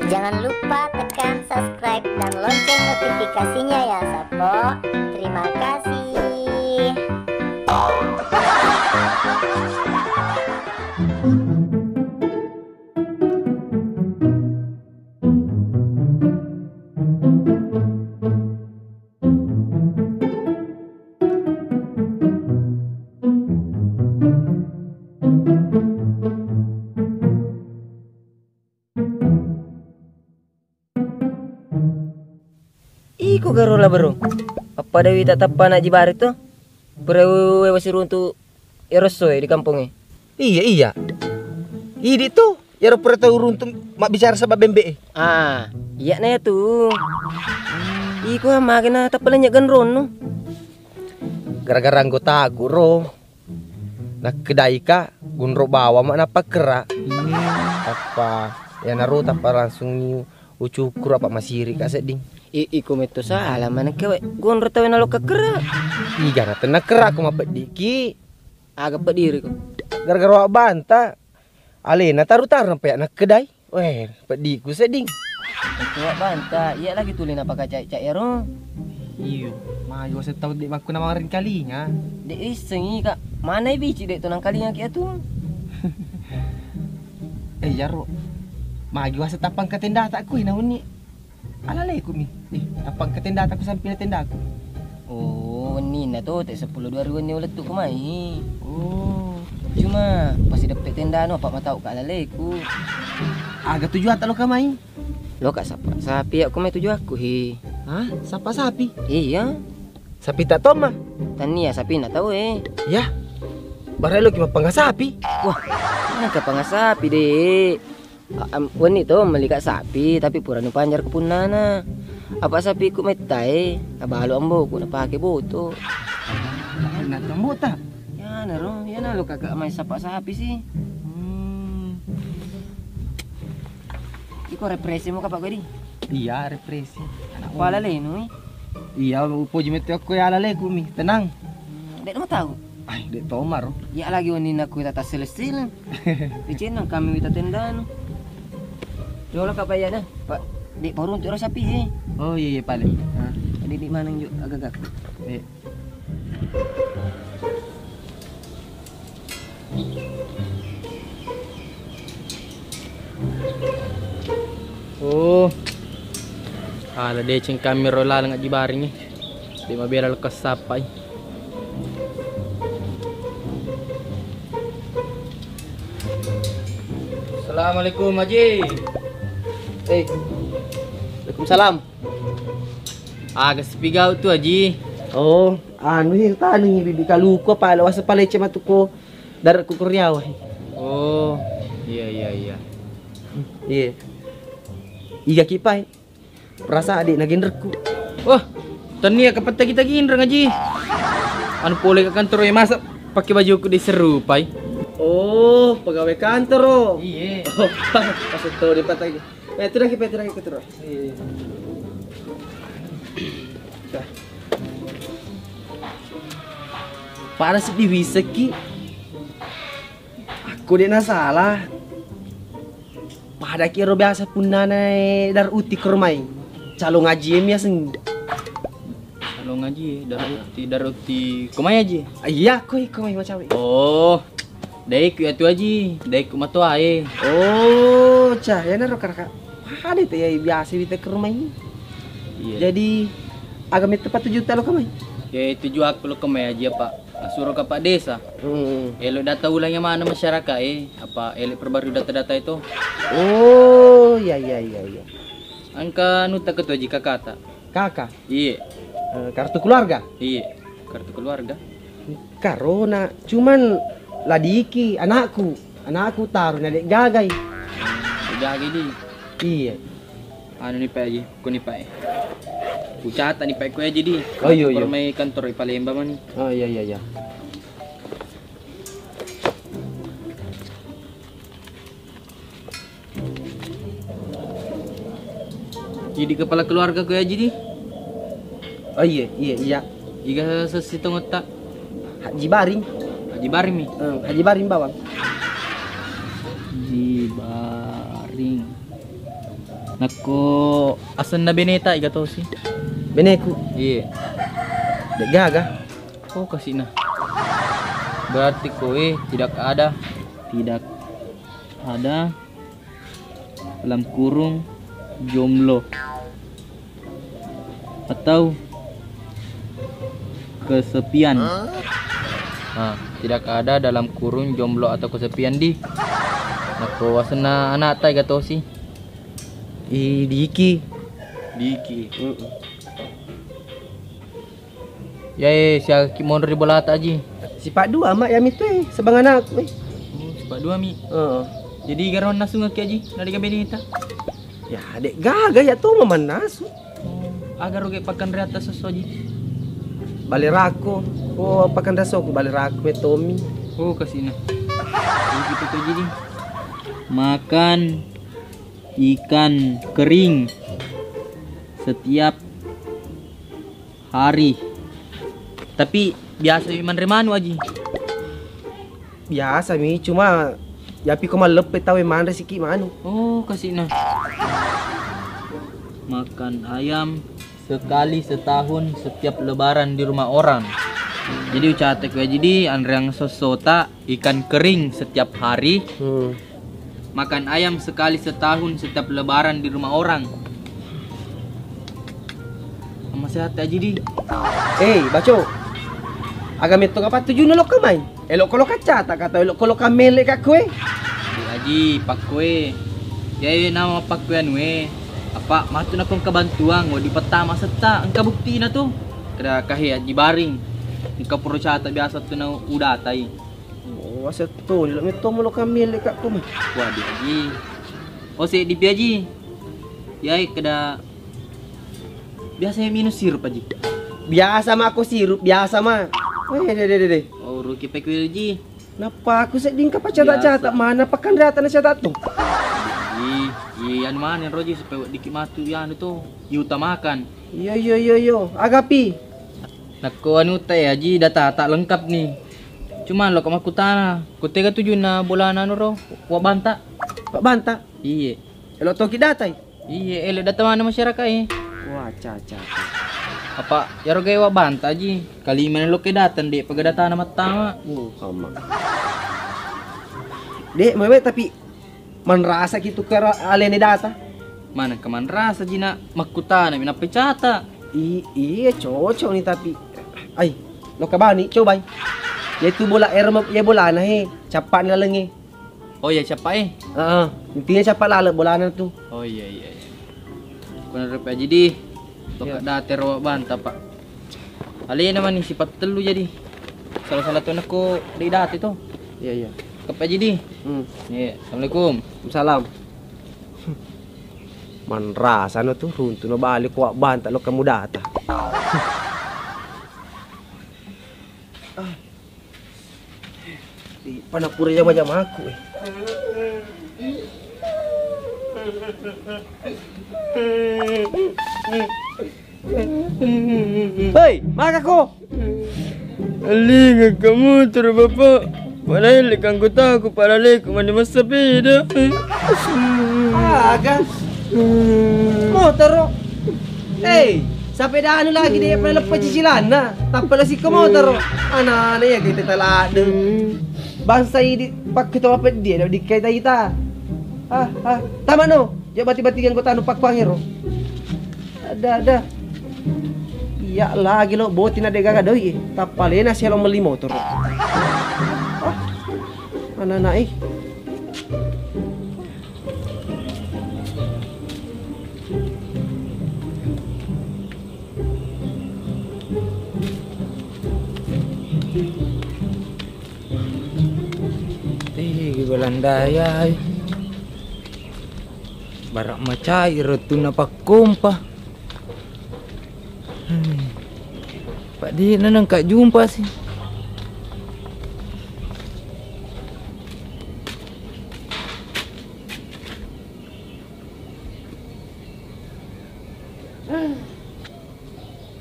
Jangan lupa tekan subscribe dan lonceng notifikasinya ya Sapo. Terima kasih. Iko garola bro. Apa Dewi tak tapa nak jibari tu? Berewe wasir untuk erosoy di kampungnya. Iya. Ini tuh ya pura tahu runtung mak bicara sama bembe. Ah, iya na tu. Iko makin na tapalanya ganron no. Gara-gara anggota aku ro. Nak kedai ka gunro bawa mak napa kera. Apa ya naru tapa langsung ni ucukur apa masiri ka seding. Iko meto salah mana kewe. Gon retawe na lo kakera. Iga na tenak kera aku mapet diki. Agak pediri ko. Gara-gara wak banta. Alena taru-taru sampai nak kedai. Weh, pediku seding. Tua banta, iya lagi tulin apa kacak-cak ya ro. Iyo, mayo saya tahu dek aku nama rin kalinya. Dek iseng kak. Mana biji dek tunang kalinya kia tu. Ya ro. Magi wasa tapang ke tenda tak ku namun ni. Alalay ku mi. Tapang ke tenda tak ku sampai na tenda aku. Oh, ni na tu tak 10-2 ni ulet tu kumai. Oh, cuma pasti dapat tenda no pak matau kak lalai ku. Agak tuju ata lo kamai. Lo kak sapa? Sapi aku mai tuju aku he. Hah? Sapa sapi? Iya. Sapi tak toma. Tania sapi nak tahu Ya. Barai lo kima pangga sapi. Wah, mana ka panga sapi dek. Wani tu meli kak sapi tapi puranu panjar kepunana. Apa sapi ku metai? Abalo ambo ku na pakai boto. Nak tembok tak? Ya naro, ya na lo kagak mai sapa sapi sih. Iko represi mo kapak gadi. Iya, represi. Wala le no. Iya, upo jimet aku ya alalay ku mi. Tenang. Dek mo tahu. Ay, dek tomar. Ya lagi wani na ku tata selestil. Dicen nang kami wita tendan. Jola kapaya na. Pak, di porun tu sapi eh. Oh iya paling. Di mana njuk agak-agak. Oh, ada deh ceng kami rola nggak jibaring nih. Di mabera lekas sapai. Assalamualaikum Haji. Waalaikumsalam. Agak sepi gau tu Haji. Oh, anu ni tanu ni bibi kaluko pa lawas palay cema tuko darat ku Kurniaw. Oh, iya. Iya. Iga kipai. Perasa adik naginderku. Wah, tania kapata kita ginrang Haji. Anu pole ke kantor ya masa pakai baju ku diserupai. Oh, pegawai kantor oh. Iya. Oh, pasal tu di patah. Itu lagi ke terus. Iya. Para si bisa ki. Aku dia salah. Pada kira biasa pun nanai dar uti ke rumah. Calo ngaji ya seng. Kalau ngaji daruti kumai Haji. Iya, koi macam ni. Oh, daik ya tu Haji, daik kumatua Oh, cah, ya naro kakak. Ada tu ya biasa kita ke rumah ini. Iya. Jadi agak tepat 7 juta lo kamai. Ya itu juga aku lo kemai aja Pak. Suruh ke Pak Desa. Elo data ulangnya mana masyarakat apa elik perbarui data-data itu. Oh, iya. Angka nuta ketua jika kata. Kakak, Iya. kartu keluarga. Iya. Kartu keluarga. Karena cuman ladiki anakku taruh na dek gagai. Udah gini. Iya. Anu nih Pak Haji, ku nih Pak. Ku catat nih Pak ku aja di. Oh iya. Permai kantor di Palembang nih. Oh iya. Jadi kepala keluarga ku aja di. Oh iya. Jika sesitung otak. Haji Baring. Haji Barim nih. Haji Baring bawang. Haji Baring. Nako asan na bineta igato si. Beneku. Iya. Dek gaga. Oh kasih na. Berarti kowe tidak ada dalam kurung jomblo atau kesepian. Nah, tidak ada dalam kurung jomblo atau kesepian di. Nako wasana anak tay gato si. Diki. Ya siya kimono di bolata aji. Si Pak Dua mak yam itu sebang anak Oh, cepat dua mi. Heeh. Jadi garon nasu ngaki aji nari ka benita. Ya dek gaga ya tuh mamanas. Agar rugi pakan reata sesoji. Balirako. Oh pakan dasok balirako me Tommy. Oh kasih na. Begitu tuh jadi. Makan ikan kering setiap hari. Tapi biasa menerima aji. Biasa mi cuma yapi ko malepet tawe man resiki manu. Oh kasih na. Makan ayam sekali setahun setiap lebaran di rumah orang. Jadi ucatek gue jadi Andreang sosota ikan kering setiap hari. Makan ayam sekali setahun setiap lebaran di rumah orang. Sama sehat aja di. Baco. Agam itu apa tujuh nolok ka main? Elok kalau kaca tak kata elok kalau kamele ka kue. Di aji pak kue. Ya nama pak kue we. Apa matun akong kabantuang di petama seta angka bukti na to. Kada kahi aji baring. Angka puro chata biasa to na udatay. Oh asa to nilo mito mo kamele ka ko. Wah di aji. O si di aji. Yai kada biasa minus sirup aji. Biasa mah aku sirup biasa mah. De. Oh ruki pekwi aji. Napa aku seding ka pacata-cata mana pakan rata na siya tato. Iya mana Roji supaya dikit matu yan itu diutamakan. Yo. Agapi. Nako anu teh aji data tak lengkap nih. Cuma lo kamu kutana, kutega tujuh na bulan anu ro, banta. Pak Banta. Iya. Elo toki datai. Iya, elo data mana masyarakat Wah, caca. Apa ya ro gaya banta aji. Kali mana lo ke datan dek pagadata na matama. Kama. Dek, mewe tapi manrasa gitu ke alene data. Mana keman rasa jina makutana mina pecata. Iya cocok nih tapi. Ay, lo kabani coba. Ya itu bola air ya bola na capak na lengi. Oh iya siapa Intinya capak lala bola na tuh. Oh iya. Kuna rupi aja di. Toka dater wa banta pak. Ali naman nih sifat telu jadi. Salah tuh aku di dati tuh. Iya. Kep aja di. Iya, assalamualaikum. Salam. Man rasa no tuh runtuh no balik kuat banta lo kamu data. Di panapura ya banyak aku Hei, maka ko. Alinga kamu terus bapak. Padahal ikan kota aku paralel ke mana masa beda. Agak. Motor. Sampai dah anu lagi dia pernah lepas cicilan nah. Tak pala si motor. Anak-anak ya kita telak bangsa ini pak kita apa dia dah dikait kita. Tama no. Ya bati-bati yang kota anu pak pangero. Ada. Iya lagi lo botin ada gaga doi. Tapalena sih lo meli motor. Anak-anak Balandaya barak macai retu napa kompa. Pak di nanang kak jumpa sih.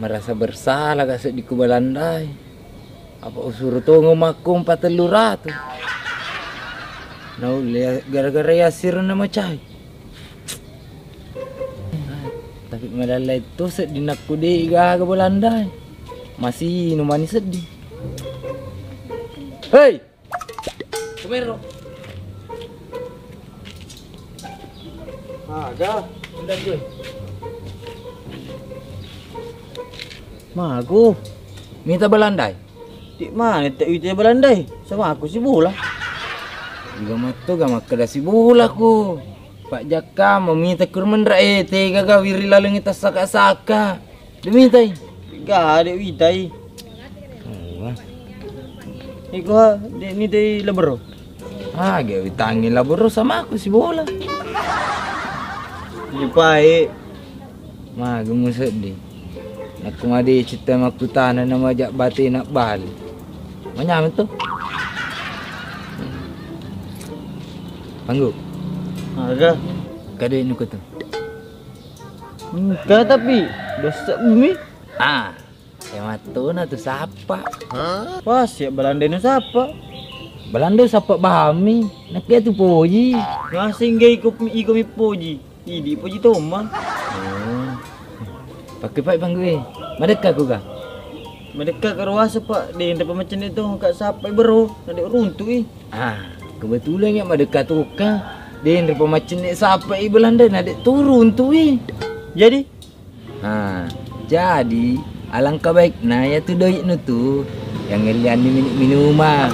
Merasa bersalah kasih di Kubalandai. Apa usur tunggu makum pateluratu. Nah, gara-gara Yasir nama cai. Tapi malalai tu sedih nak kudek ga ke Belanda. Masih numani sedih. Hei. Kemero. Aga, udah gue. Mago. Minta Belandai. Di mana tak ite Belandai? Sama aku si bola. Juga matu ga makada si bola ku. Pak Jaka meminta kurmen raete gaga wiri lalu ngita saka-saka. Dimintai. Ga ada witai. Iko ni dei labro. Ah, gawe tangi laburo sama aku si bola. Di pai. Mah gemu sedih. Nak kumadi cerita maktu tanah nama jak bati nak bal. Manyam tu. Panggu. Aga. Kade nu kata. Enggak tapi dosa bumi. Ah, yang tu na tu siapa? Pas ya Belanda nu siapa? Belanda siapa bahami? Nak dia tu poji. Ngasing gay iko mi poji. Idi poji toma. Oh. Pakai pai panggu. Madeka ku ga. Mereka ke ruas pak di tempat macam itu kat sampai bro ada runtuh Ah, kebetulan yang madeka tu ka. Dia tempat macam ni sampai Belanda nak turun tu Jadi Ha, jadi alangkah baiknya ya tu doi nu tu yang ngelian ni minuman,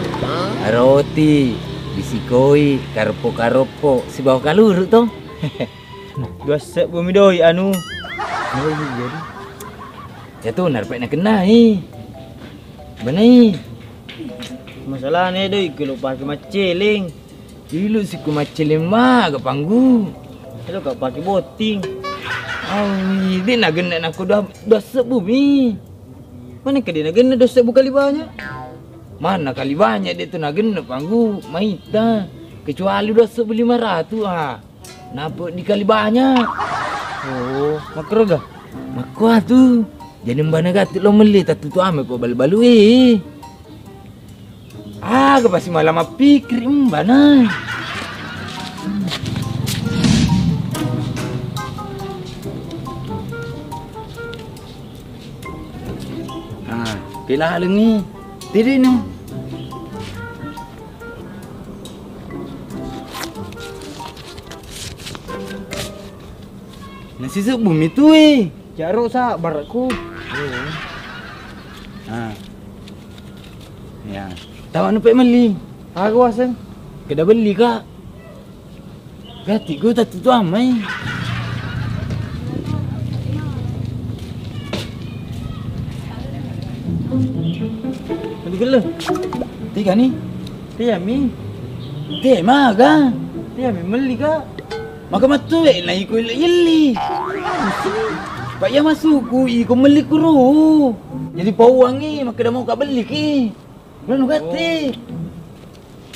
roti, bisikoi, karopo si bawa kaluru tu. dosa bumi doi anu. Oh jadi. Ya tu narpai nak kena Benar. Masalah ni doi kalau pakai maceling. Dulu si ku macam mah ke panggu. Kalau kau pakai boting. Oh, dia nak kena aku dah sebumi. Mana ke dia nak kena dosa bukan banyak? Mana kali banyak dia tu nak kena panggu. Maita. Kecuali dah sebeli 500 ah. Napa dikali banyak? Oh, makro ga? Makwa tu. Jadi mbana gatik lo meli tak tu ame ko balu-balu Ah, ke pasti malam pikir mbana. Ah, pila haleng ni. Tiri no. Nasi sup bumi tu Jaruk sa barakku. Ha. Ya. Tahu nak meli. Aku asal. Kena beli kak. Gati gua tak tu amai. Tadi gelo. Tiga ni. Dia mi. Teh maga. Dia mi meli ka. Maka matu na iko yeli. Pak ya masuk ku iko meli kuru. Jadi pauang ni maka dah mau kak beli ki. Belum gati.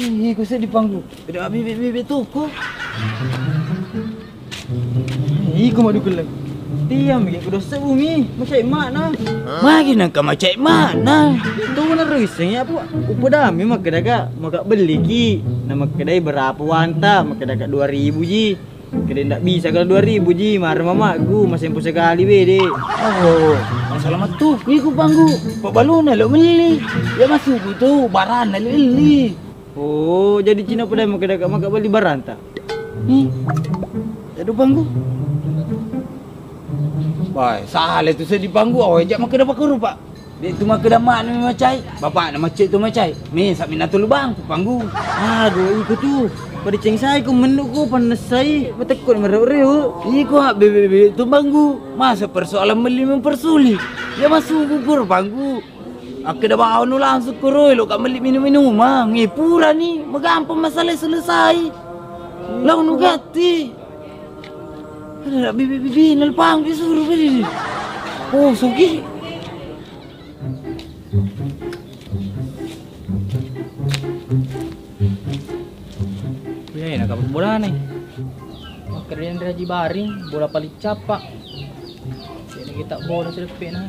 Ih, ku sedih panggu. Kena bibi toko. Iko madu gelo. Dia mi ku dosa bumi. Macam mak na. Magi nak macam mana? Tu na rising apa? Upa dami mak kedaga mak beli ki. Nama kedai berapa wanta? Mak kedaga 2000 ji. Kedai tak bisa kalau 2000 ji. Marah mamak ku masih empu sekali be dek. Oh, masalah matu. Ni ku panggu. Pabalu na lo meli. Ya masuk ku tu baran na li. Oh, jadi Cina pada mak kedaga mak beli baranta. Ni. Ada panggu. Baik, salah tu saya dipanggu awak jak mak dapat kuru pak. Dia tu mak dah mak ni macai. Bapak nak macai tu macai. Mi sak minat tu lubang tu panggu. Aduh, ikut tu. Pada ceng saya ku menduk ku panas saya. Betekut mereu-reu. Iku hak bebe tu panggu. Masa persoalan beli mempersulit. Ya masuk gugur panggu. Aku dah bawa nu langsung kuroi lo kat beli minum-minum mah. Ngipura ni, magampang masalah selesai. Lau nu gati. Ada bibi nalpang disuruh beli. Oh, sugi. Ya, nak kabut bola ni. Makerian Raji Baring, bola paling capak. Sini kita bola sedepek nah.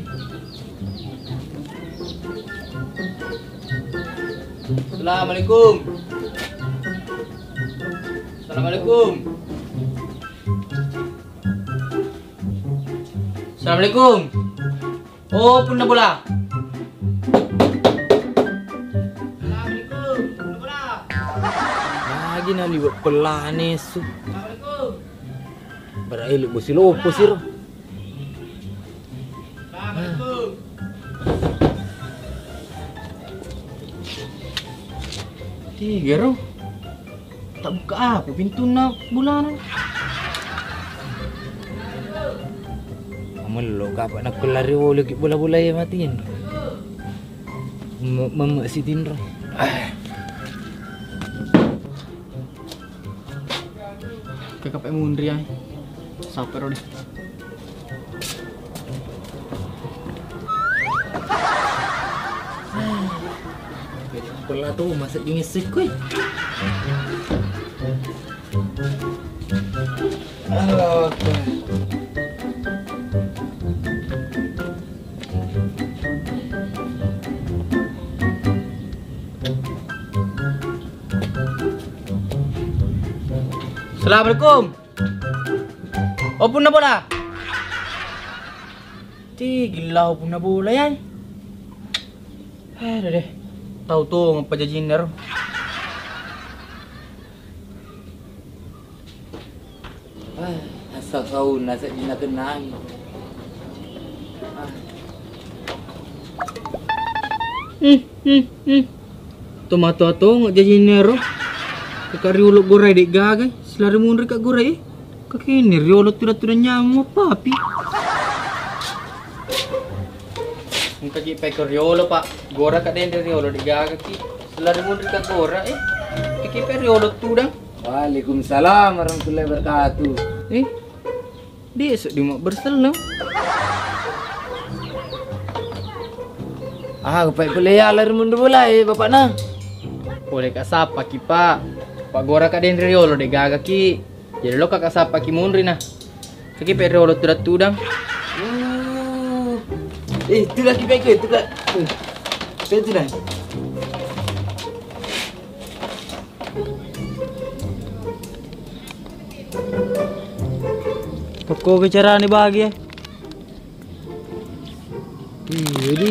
Assalamualaikum. Assalamualaikum. Assalamualaikum. Oh, pun na bola. Lagi na liwat pelanes. Berailuk bosi lopo sir. Tiga ro. Tak buka apa pintu na bulan. Melo kapak nak kelari lagi bola-bola ya matiin. Mama si Tindra. Kakak mundri ay. Sampai ro deh. Bola tu masa ngisik kuy. Allah Akbar. Assalamualaikum. Oh, pun na bola. Gila pun na bola yan. Dah deh. Tahu tuh ngapa jajin dah. Asal kau nasa dina kenang. Tomato atau ngak jajin nero. Kakak riolok gorai dek gagai. Selari mundur kak gorai. Kakak ini riolok tudah nyamuk papi. Kaki pekor riolok pak. Gora kak den riolok dek gagai ki. Selari mundur kak gora Kaki pe riolok tudang. Waalaikumsalam warahmatullahi wabarakatuh. Dia esok dia mau berselam. Kepai boleh ya lari mundur bola bapak na. Boleh kak sapa ki pak. Pak gora kak den riolok dek gagai ki. Jadi lo kakak sapa ki mundur nah. Kaki pe riolok tudang. Itu lagi baik itu kak. Itu dah. Pokok kecara ni bahagia. Jadi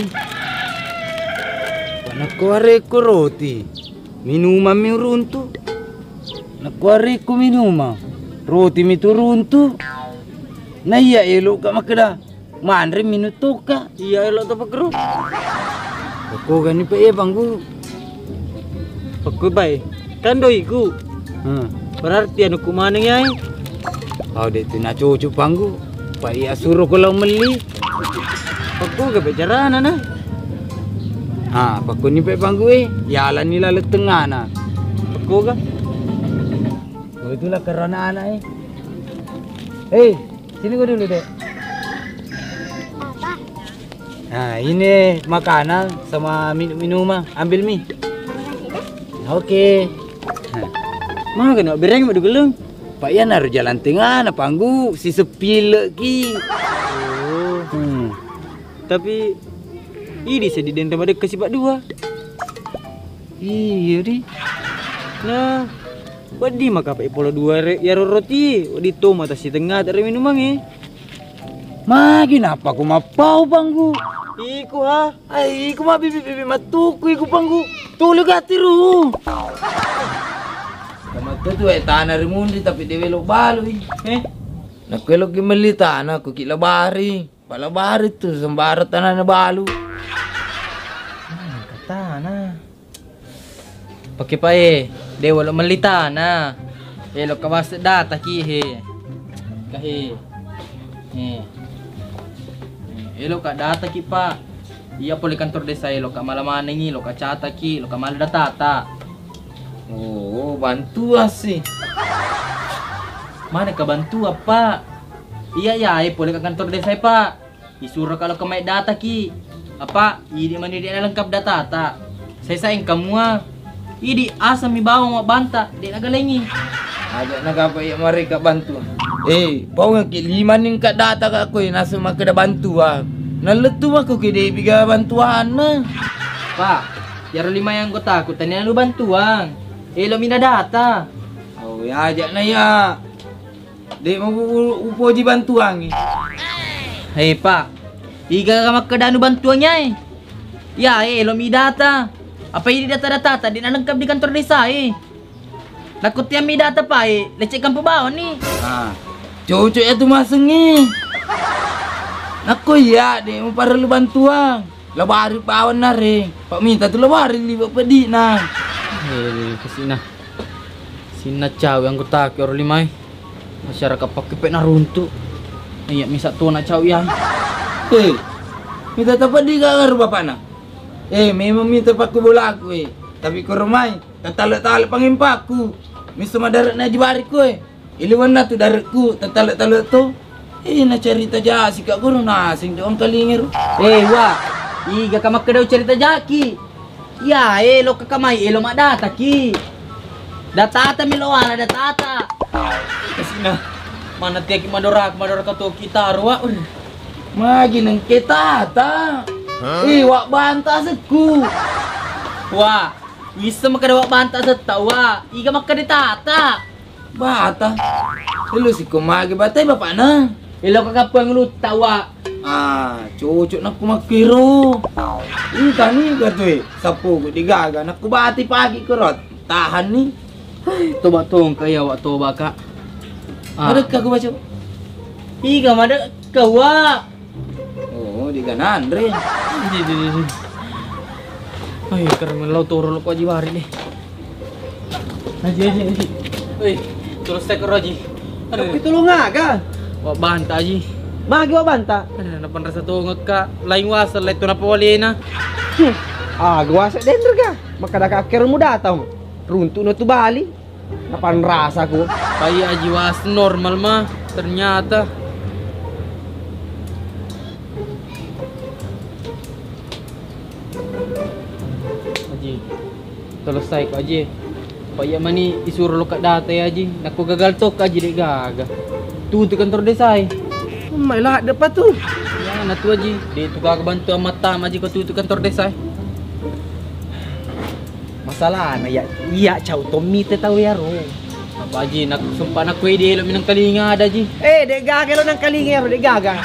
nak ko roti. Minuman mi runtu. Nak ko minuman. Roti mi turuntu. Na iya elok ka makada. Manre minuto ka. Iya elok tu pakro. Pokok kan ni pa banggu. Pokok baik. Kan doiku. Berarti anu kumaneng yai. Dek tu nak cucu panggu. Pak iya suruh kalau meli. Pokok ke bicara na. Pokok ni pe panggu Yalan ni lalu tengah na. Pokok ka. Itulah kerana anak sini kau dulu dek. Ini makanan sama minuman. Ambil mi. Okey. Mana kena bereng mak gelung. Pak Yan harus jalan tengah na panggu si sepi lagi. Tapi ini sedih dan tempat kasih pak dua. Iya di. Nah, wadi maka pak polo dua ya roti. Wadi to mata si tengah tak ada minuman Magi napa aku mapau panggu. Iku ha. Iku mah bibi matuku iku panggu. Tulu gatiru. Kamu tu tanah rimundi tapi dewe lo balu. Nak kelok gimeli tanah aku kila bari. Pala bari tu sembarat tanah na balu. Tanah. Pakai pae. Dewa lo melita na. Lo kawas data ki Kahe. Lo ka data ki pa. Iya poli kantor desa lo ka malaman ni lo ka chata ki lo ka mal data. Bantu sih. Mana ka bantu apa? Iya ya, poli ka kantor desa pa. Isuruh kalau ka may data ki. Apa? Idi man di lengkap data. Saya kamu Idi asa mi bawang banta di nagalengi. Ada nagapa ya mereka bantu. Bau ngaki lima ning ka data ka ko nasa makada bantu Naletu aku kide biga bantuan na. Pak, yaro lima yang kota aku tanya lu bantuan. Lo mina data. Ya ajak na ya. Dek mau upoji bantuan Hei Pak, iga ka makadano bantuannya Ya lo mi data. Apa ini data-data di nalengkap di kantor desa Nakut yang mi data pa lecek kampu bawah nih. Cocok itu masengnya. Nako ya, deh mau perlu bantuan. Labari pawan nare. Pak minta tu labari libat pedi nah. Kesina. Sina caw yang kutak orang limai. Masyarakat pakai pek naruntu. Iya misa tu nak caw ya. Minta apa di gagar bapak nak? Memang minta pakai bola aku Tapi kau rumai, tatalak-talak pangimpaku. Misa madarat na jibari ko Iliwan na tu daratku, tatalak-talak tu. Na cerita jasi kak guru nasing doang kalingir. Wah, iga ka makadaw cerita jaki. Ya, lo kakamay, lo madata ki. Datata milowana, datata. Kasi na, mana tiyak madora ka to kita arwa. Magi nang kita ta. Wak banta setku. Wah, bisa makadaw banta sa tawa. Iga makaditata. Bata. Lu si kumagi batay bapak na. Ilo kakapang lu tawa. Cucuk nak kumakiro. Tani gatoy. Sapo ko digaga nak kubati pagi kerot. Tahan ni. Toba tong kaya wa toba ka. Ada ka ko baca. Iga mada kawa. Oh, di ganan re. Ay, karena lo toro lo aji bari nih. Aji. Oi, terus tek roji. Tapi tulung aga. Wa banta aji. Magi wa banta. Napan rasa tungod ka. Lain wasal ito na pawali na. Gua sa dentro ka. Makadakakir mo dataw. Runtu na tu bali. Napan rasa ko. Kaya aji was normal mah. Ternyata. Aji. Selesai ko aji. Paya mani isuruh lo kat data aji. Naku gagal tok aji dek gaga. Tu kantor desa Mailah dapat tu. Ya, na tu aji. Di tu gaga bantu mata aji ko tu kantor desa. Masalah na ya. Iya cau Tommy te tahu ya ro. Apa aji nak sumpah nak kuih di lo minang kalinga ada aji. Dek gaga lo nang kalinga ro, dek gaga.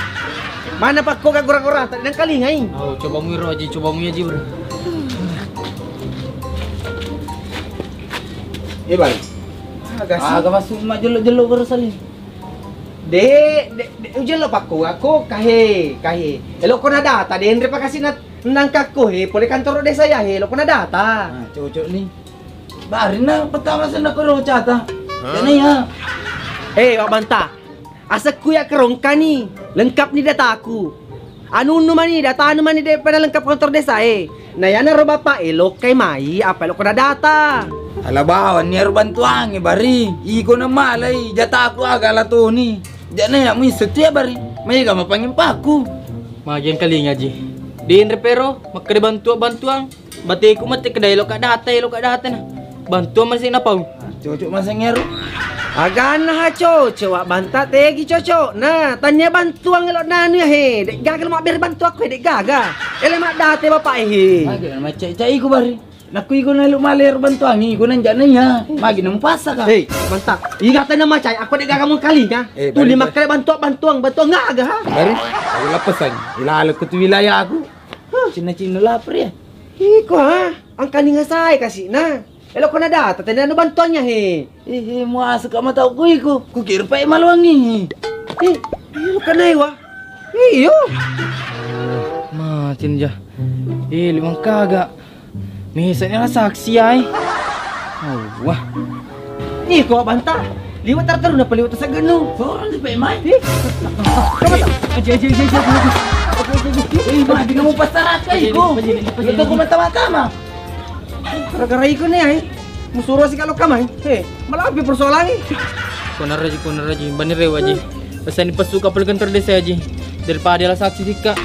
Mana pak ko gagura-gura tadi nang kalinga Oh, coba mu ro aji, coba mu aji bro. Balik. Agak masuk mak jelok-jelok bersalin. Dek, ujian lo pakku aku kahe. Elo ko na data, Andre pa kasi nang kakko pole kantor desa ya lo ko na data. Cocok nih. Barin na pertama sana ko ro chata. Yan ya. Wak banta. Asak ku ya kerongka ni. Lengkap ni dataku. Anu naman ni data anu man ni pada lengkap kantor desa Nah yana ro bapak lo kay mai apa lo ko na data. Alabawan ni bantuan bari. Iko na malay jata aku agala to ni. Jana ya mu setia bari. May ka mapangimpaku. Magian kalinga aji. Di repero makade bantuan. Bati ko mati kedai lo ka data na. Bantuan masih na pau. Cocok masangero. Agan na ha cocok wak banta tegi cocok. Nah, tanya bantuan lo nanu ya dek gagal mak ber bantu aku dek gaga. Ele mak date bapak Magi na macai ko bari. Naku iko na lumalir bantuan iko nan jana nya. Magi na mupasa ka. Mantap. Igatan na macai aku dek gaga mo kalinga. Tu lima kali bantuan ngaga ha. Bari. Aku lapasan. Ilalo ko tu wilayah aku. Cina-cina lapar ya. Iko ha. Ang kalinga say kasi na. Elo ko na data, tanda na bantuannya mo asa ka matao ko iko. Kukir pa maluwangi. Elo ka na wa. Iyo. Matin ja. Limang kaga. Misa niya saksi ay. Oh, wah. Iko banta. Liwat tartaro na paliwat sa gano. Soal di pa imay. Aji. Magi na mo pasarat ka iko. Ito ko matama-tama. Gara-gara iko na musuro si kalau kamay. Malapi persoalan Konar aji. Bani rewa aji. Pesan pasuka pala kantor desa aji. Daripada lah saksi sika.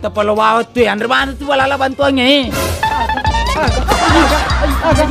Tapalawawat tu Andre mana tu wala bantuannya Aga.